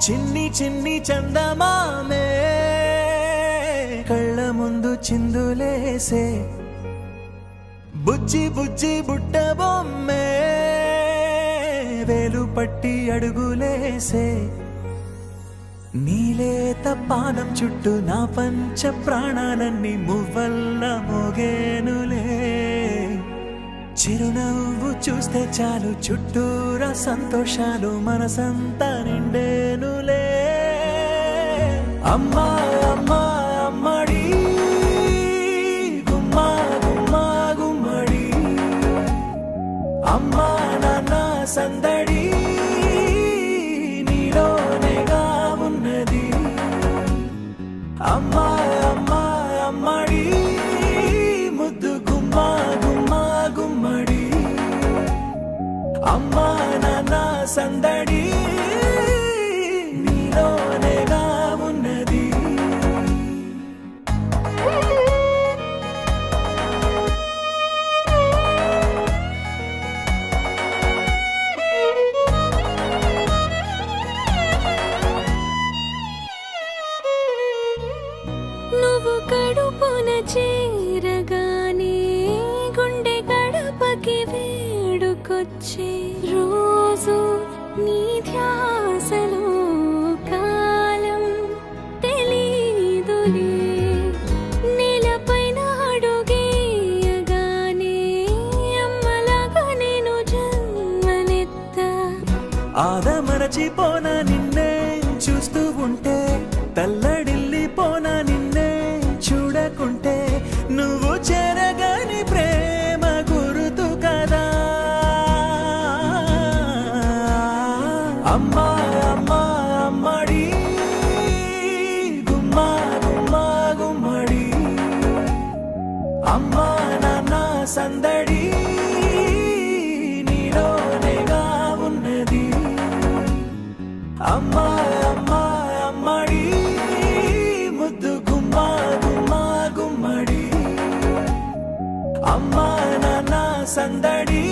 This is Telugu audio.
చిన్ని చిన్ని చందమామే కళ్ళ ముందు చిందులేసే బుజ్జి బుజ్జి బుట్ట బొమ్మే వేలు పట్టి అడుగులేసే నీలేత పానం చుట్టూ నా పంచ ప్రాణాలన్నీ మువ్వల్ల మోగేనులే చిరునవ్వు చూస్తే చాలు చుట్టూరా సంతోషాలు మనసంతా నిండేనులే అమ్మా అమ్మా అమ్మడి గుమ్మా గుమ్మా గుమ్మడి అమ్మా నాన్న సందడి నీలోనేగా ఉన్నది అమ్మా అమ్మా అమ్మడి ముద్దు గుమ్మా గుమ్మా గుమ్మడి అమ్మా నాన్న సందడి నీలోనేగా ఉన్నది నువ్వు కడుపున చేరగానే గుండె గడపకి వేడుకొచ్చే రోజు నీ ధ్యాసలో కాలం తెలీదులే నేలపైన అడుగేయగానే అమ్మలాగా నేను జన్మనెత్తా ఆదమరచిపోన నిన్నే చూస్తూ ఉంటే తల్లడిల్లిపోన నిన్నే చూడకుంటే నువ్వు చెరగని ప్రేమ గురుతు కదా అమ్మా అమ్మా అమ్మడి గుమ్మా గుమ్మా గుమ్మడి అమ్మా నాన్న సందడి నీలోనేగా ఉన్నది అమ్మా అమ్మా అమ్మడి ముద్దు గుమ్మా గుమ్మా గుమ్మడి అమ్మా నాన్న సందడి